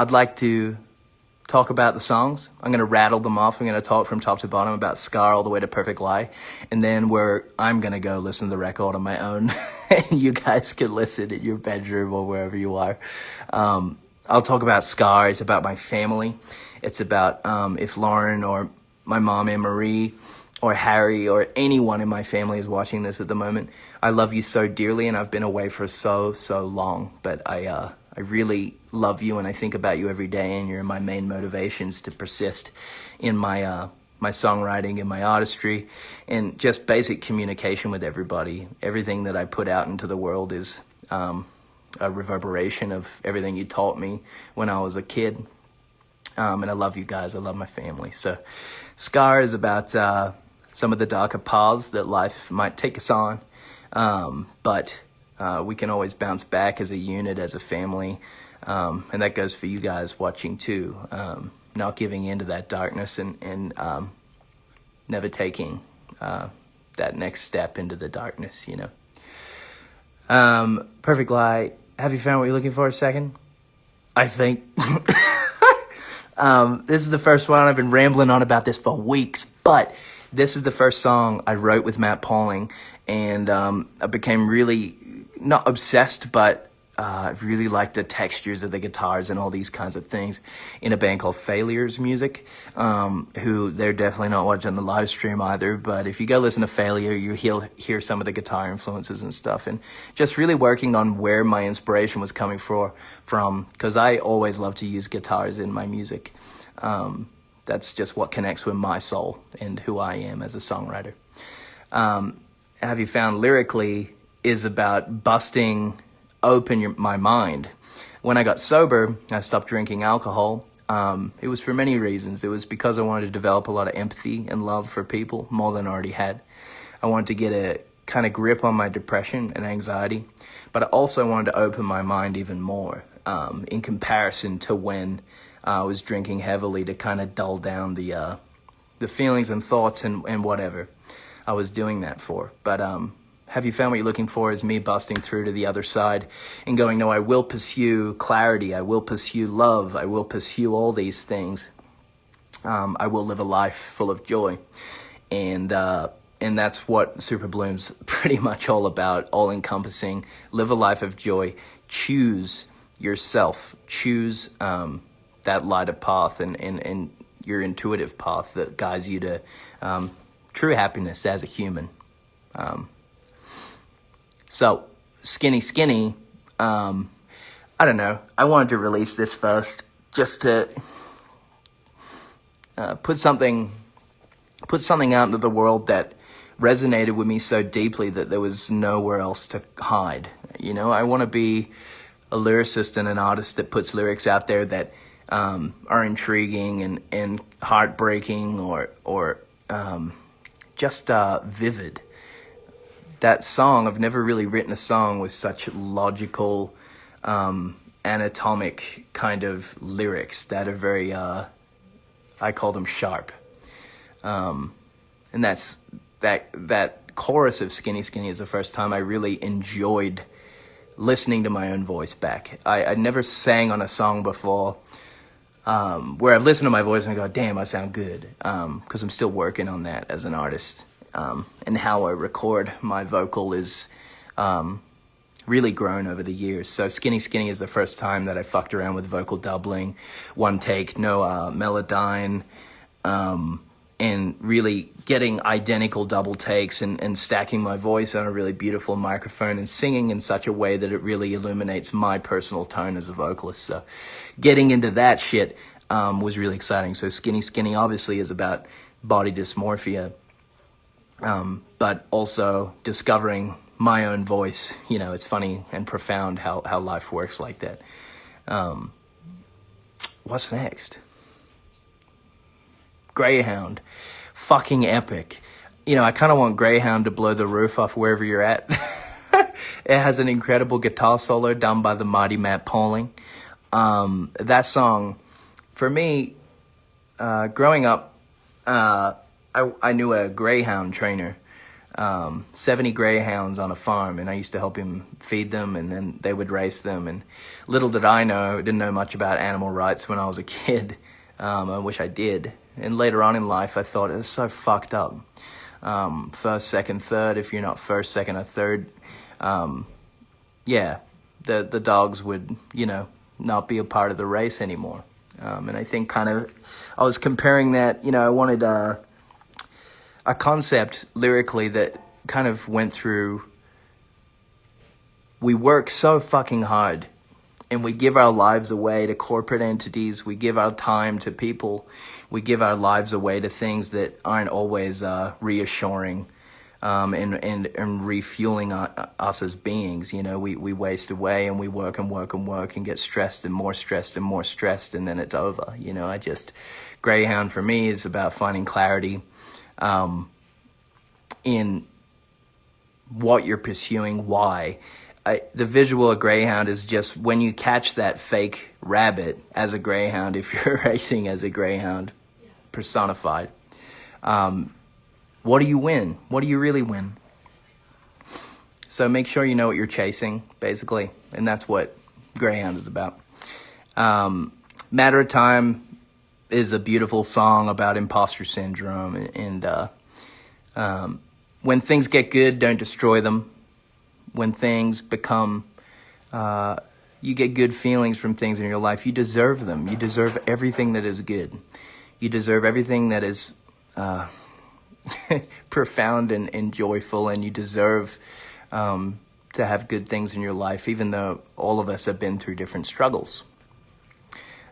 I'd like to talk about the songs. I'm going to rattle them off. I'm going to talk from top to bottom about Scar all the way to Perfect Lie. And then I'm going to go listen to the record on my own. And you guys can listen in your bedroom or wherever you are. I'll talk about Scar. It's about my family. It's about if Lauren or my mom Anne Marie or Harry or anyone in my family is watching this at the moment. I love you so dearly, and I've been away for so long. But I really love you, and I think about you every day, and you're my main motivations to persist in my my songwriting and my artistry and just basic communication with everybody. Everything that I put out into the world is a reverberation of everything you taught me when I was a kid. And I love you guys. I love my family. So Scar is about some of the darker paths that life might take us on. But we can always bounce back as a unit, as a family. And that goes for you guys watching too. Not giving in to that darkness and never taking that next step into the darkness, you know. Perfect Lie. Have you found what you're looking for? A second? I think. This is the first one. I've been rambling on about this for weeks, but this is the first song I wrote with Matt Pauling, and I became really, not obsessed, but I really liked the textures of the guitars and all these kinds of things in a band called Failure's Music, who they're definitely not watching the live stream either, but if you go listen to Failure, you'll hear some of the guitar influences and stuff, and just really working on where my inspiration was coming from, because I always love to use guitars in my music. That's just what connects with my soul and who I am as a songwriter. Have You Found lyrically is about busting open my mind. When I got sober, I stopped drinking alcohol. It was for many reasons. It was because I wanted to develop a lot of empathy and love for people, more than I already had. I wanted to get a kind of grip on my depression and anxiety, but I also wanted to open my mind even more in comparison to when I was drinking heavily, to kind of dull down the feelings and thoughts and whatever I was doing that for. But Have You Found What You're Looking For is me busting through to the other side and going, no, I will pursue clarity. I will pursue love. I will pursue all these things. I will live a life full of joy. And that's what Superbloom's pretty much all about, all encompassing. Live a life of joy. Choose yourself. Choose that lighter path and your intuitive path that guides you to true happiness as a human. So, Skinny, I don't know. I wanted to release this first just to put something out into the world that resonated with me so deeply that there was nowhere else to hide. You know, I want to be a lyricist and an artist that puts lyrics out there that are intriguing and heartbreaking or just vivid. That song, I've never really written a song with such logical, anatomic kind of lyrics that are very, I call them sharp. And that chorus of Skinny is the first time I really enjoyed listening to my own voice back. I never sang on a song before where I've listened to my voice and I go, damn, I sound good, because I'm still working on that as an artist. And how I record my vocal is really grown over the years. So Skinny is the first time that I fucked around with vocal doubling, one take, no melodyne, and really getting identical double takes and stacking my voice on a really beautiful microphone and singing in such a way that it really illuminates my personal tone as a vocalist. So getting into that shit was really exciting. So Skinny obviously is about body dysmorphia, but also discovering my own voice. You know, it's funny and profound how life works like that. What's next? Greyhound. Fucking epic. You know, I kind of want Greyhound to blow the roof off wherever you're at. It has an incredible guitar solo done by the mighty Matt Pauling. That song, for me, growing up, I knew a Greyhound trainer 70 greyhounds on a farm, and I used to help him feed them, and then they would race them. And little did I know, I didn't know much about animal rights when I was a kid. I wish I did. And later on in life, I thought, it's so fucked up. First, second, third, if you're not first, second, or third, yeah, the dogs would, not be a part of the race anymore. And I think I was comparing that, I wanted a concept lyrically that kind of went through, we work so fucking hard and we give our lives away to corporate entities, we give our time to people, we give our lives away to things that aren't always reassuring and refueling us as beings. We waste away and we work and work and work and get stressed and more stressed and more stressed, and then it's over. Greyhound for me is about finding clarity in what you're pursuing, why. The visual of Greyhound is just when you catch that fake rabbit as a Greyhound, if you're racing as a Greyhound personified, what do you win? What do you really win? So make sure you know what you're chasing, basically, and that's what Greyhound is about. Matter of Time is a beautiful song about imposter syndrome, and when things get good, don't destroy them. When things become, you get good feelings from things in your life, you deserve them. You deserve everything that is good. You deserve everything that is profound and joyful, and you deserve to have good things in your life, even though all of us have been through different struggles.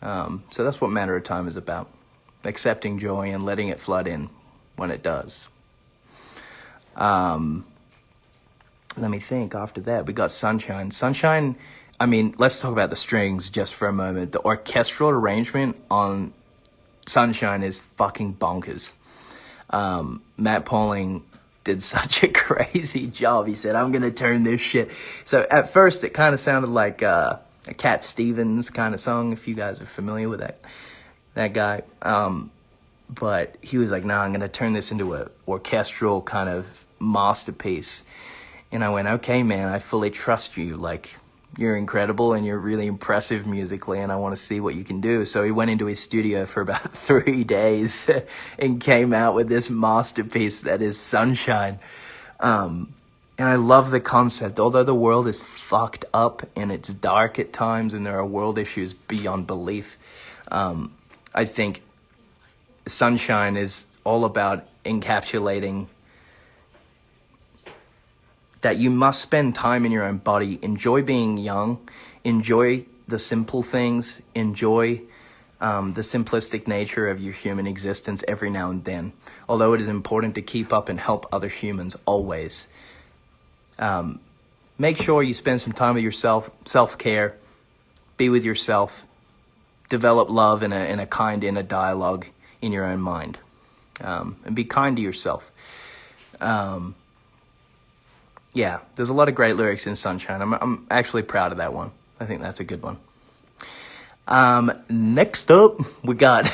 So that's what Matter of Time is about. Accepting joy and letting it flood in when it does. Let me think. After that, we got Sunshine. Sunshine, let's talk about the strings just for a moment. The orchestral arrangement on Sunshine is fucking bonkers. Matt Pauling did such a crazy job. He said, I'm going to turn this shit. So at first, it kind of sounded like a Cat Stevens kind of song, if you guys are familiar with that guy. But he was like, nah, I'm going to turn this into a orchestral kind of masterpiece. And I went, okay, man, I fully trust you. Like, you're incredible and you're really impressive musically, and I want to see what you can do. So he went into his studio for about 3 days and came out with this masterpiece that is Sunshine. And I love the concept. Although the world is fucked up and it's dark at times and there are world issues beyond belief, I think Sunshine is all about encapsulating that you must spend time in your own body, enjoy being young, enjoy the simple things, enjoy the simplistic nature of your human existence every now and then. Although it is important to keep up and help other humans always. Make sure you spend some time with yourself, self-care, be with yourself, develop love in a kind inner dialogue in your own mind, and be kind to yourself. Yeah, there's a lot of great lyrics in Sunshine. I'm actually proud of that one. I think that's a good one. Next up, we got,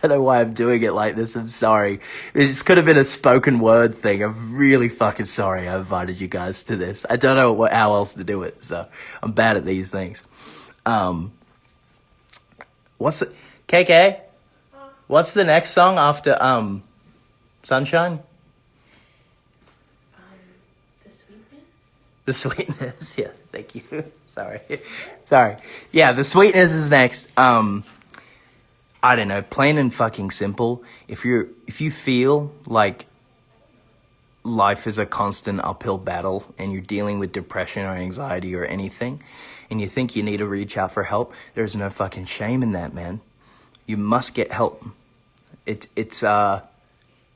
don't know why I'm doing it like this, I'm sorry. It just could have been a spoken word thing. I'm really fucking sorry I invited you guys to this. I don't know how else to do it, so I'm bad at these things. KK? What's the next song after, Sunshine? The Sweetness, yeah, thank you. Sorry. Yeah, The Sweetness is next. I don't know, plain and fucking simple. If you feel like life is a constant uphill battle and you're dealing with depression or anxiety or anything, and you think you need to reach out for help, there's no fucking shame in that, man. You must get help.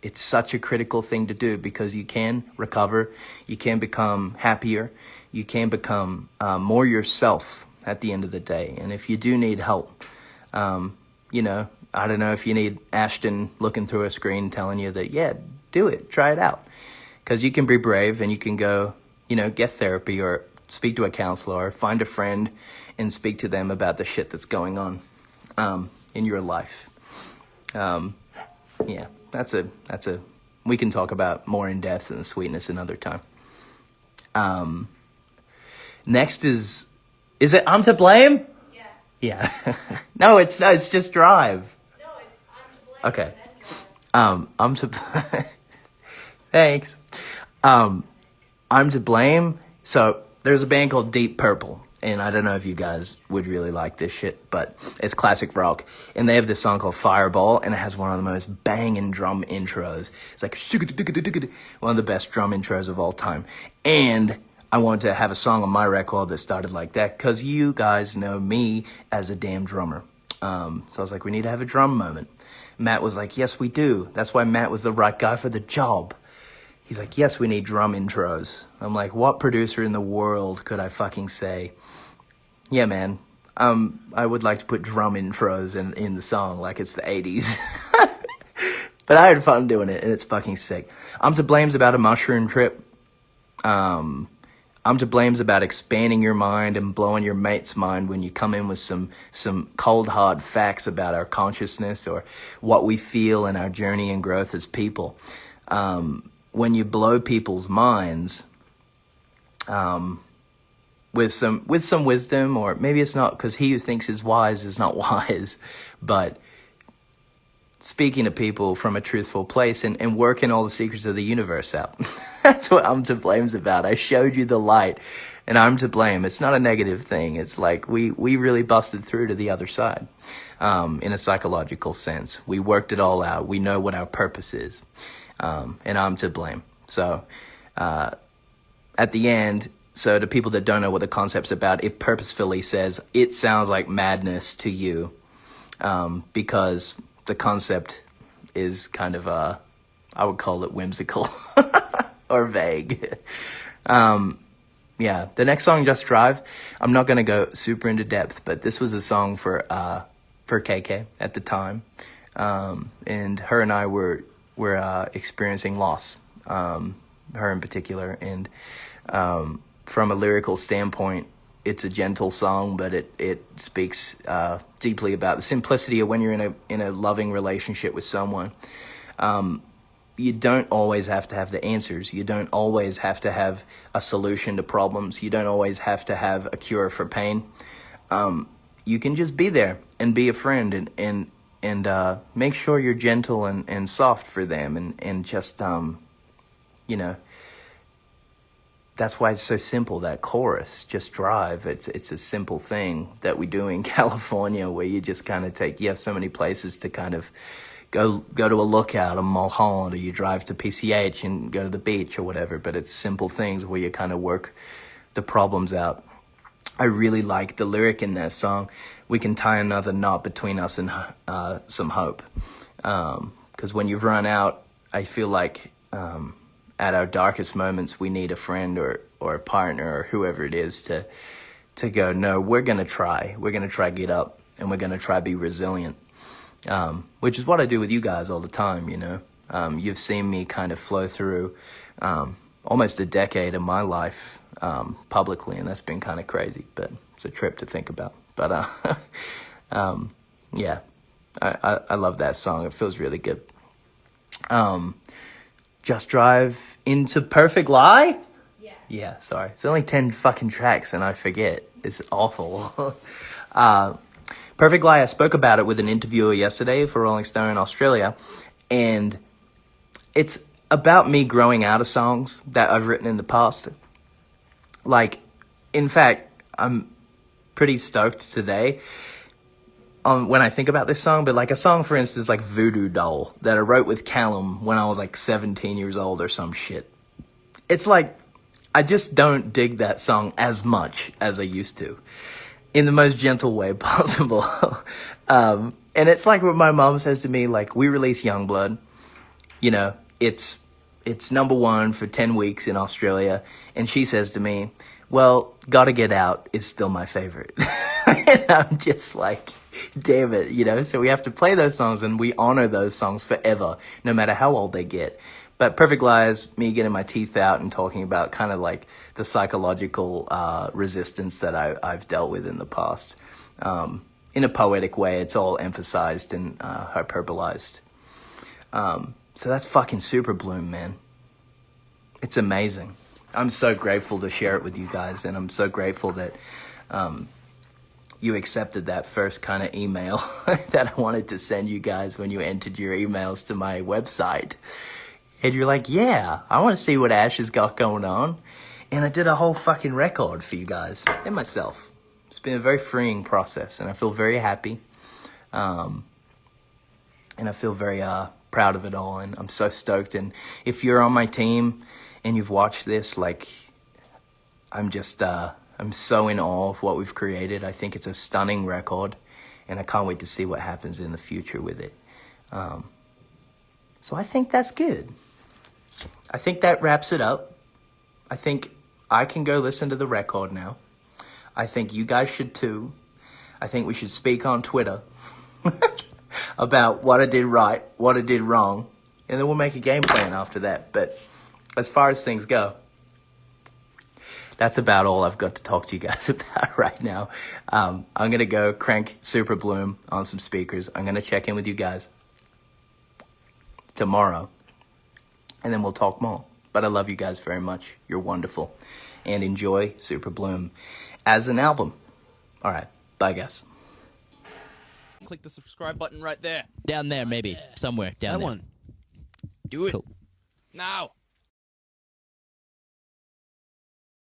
It's such a critical thing to do because you can recover, you can become happier, you can become more yourself at the end of the day. And if you do need help, I don't know if you need Ashton looking through a screen telling you that, yeah, do it, try it out. Because you can be brave and you can go, get therapy or speak to a counselor or find a friend and speak to them about the shit that's going on in your life. Yeah. That's we can talk about more in depth and the sweetness another time. Next is it I'm to blame? Yeah. Yeah. No, it's just drive. No, it's I'm to blame. Okay. And then I'm to thanks. I'm to blame. So there's a band called Deep Purple, and I don't know if you guys would really like this shit, but it's classic rock. And they have this song called Fireball, and it has one of the most banging drum intros. It's like one of the best drum intros of all time. And I wanted to have a song on my record that started like that, because you guys know me as a damn drummer. So I was like, we need to have a drum moment. Matt was like, yes, we do. That's why Matt was the right guy for the job. He's like, yes, we need drum intros. I'm like, what producer in the world could I fucking say, yeah, man, I would like to put drum intros in the song like it's the 80s. But I had fun doing it, and it's fucking sick. I'm to blame's about a mushroom trip. I'm to blame's about expanding your mind and blowing your mate's mind when you come in with some cold hard facts about our consciousness or what we feel in our journey and growth as people. When you blow people's minds with some wisdom, or maybe it's not, because he who thinks is wise is not wise, but speaking to people from a truthful place and working all the secrets of the universe out. That's what I'm to blame's about. I showed you the light, and I'm to blame. It's not a negative thing. It's like we really busted through to the other side, in a psychological sense. We worked it all out. We know what our purpose is, and I'm to blame. So at the end, so to people that don't know what the concept's about, it purposefully says it sounds like madness to you, because the concept is kind of, I would call it whimsical or vague. Yeah, the next song, Just Drive, I'm not going to go super into depth, but this was a song for KK at the time. And her and I were experiencing loss, her in particular. And from a lyrical standpoint, it's a gentle song, but it speaks deeply about the simplicity of when you're in a loving relationship with someone. You don't always have to have the answers. You don't always have to have a solution to problems. You don't always have to have a cure for pain. You can just be there and be a friend and make sure you're gentle and soft for them and just that's why it's so simple, that chorus, Just Drive. It's a simple thing that we do in California, where you just kind of you have so many places to kind of go to a lookout, a Mulholland, or you drive to PCH and go to the beach or whatever, but it's simple things where you kind of work the problems out. I really like the lyric in that song, we can tie another knot between us and some hope. Because when you've run out, I feel like at our darkest moments, we need a friend or a partner or whoever it is to go, no, we're going to try. We're going to try get up, and we're going to try be resilient, which is what I do with you guys all the time, you know. You've seen me kind of flow through almost a decade of my life publicly, and that's been kind of crazy, but it's a trip to think about. But yeah, I love that song. It feels really good. Just Drive into Perfect Lie? Yeah, sorry. It's only 10 fucking tracks and I forget. It's awful. Perfect Lie, I spoke about it with an interviewer yesterday for Rolling Stone in Australia. And it's about me growing out of songs that I've written in the past. Like, in fact, I'm pretty stoked today when I think about this song, but like a song, for instance, like Voodoo Doll, that I wrote with Callum when I was like 17 years old or some shit. It's like, I just don't dig that song as much as I used to, in the most gentle way possible. And it's like what my mom says to me, like, we release Youngblood, you know, it's number one for 10 weeks in Australia, and she says to me, well, Gotta Get Out is still my favorite. And I'm just like, damn it, you know, so we have to play those songs and we honor those songs forever, no matter how old they get. But Perfect Lie is me getting my teeth out and talking about kind of like the psychological resistance that I've dealt with in the past. In a poetic way, it's all emphasized and hyperbolized. So that's fucking Superbloom, man. It's amazing. I'm so grateful to share it with you guys, and I'm so grateful that you accepted that first kind of email that I wanted to send you guys when you entered your emails to my website. And you're like, yeah, I want to see what Ash has got going on. And I did a whole fucking record for you guys and myself. It's been a very freeing process, and I feel very happy. And I feel very proud of it all, and I'm so stoked. And if you're on my team and you've watched this, like, I'm so in awe of what we've created. I think it's a stunning record, and I can't wait to see what happens in the future with it. So I think that's good. I think that wraps it up. I think I can go listen to the record now. I think you guys should too. I think we should speak on Twitter about what I did right, what I did wrong, and then we'll make a game plan after that. But as far as things go, that's about all I've got to talk to you guys about right now. I'm going to go crank Superbloom on some speakers. I'm going to check in with you guys tomorrow, and then we'll talk more. But I love you guys very much. You're wonderful. And enjoy Superbloom as an album. All right. Bye, guys. Click the subscribe button right there. Down there, maybe. Somewhere down That there. one. Do it. Cool. Now.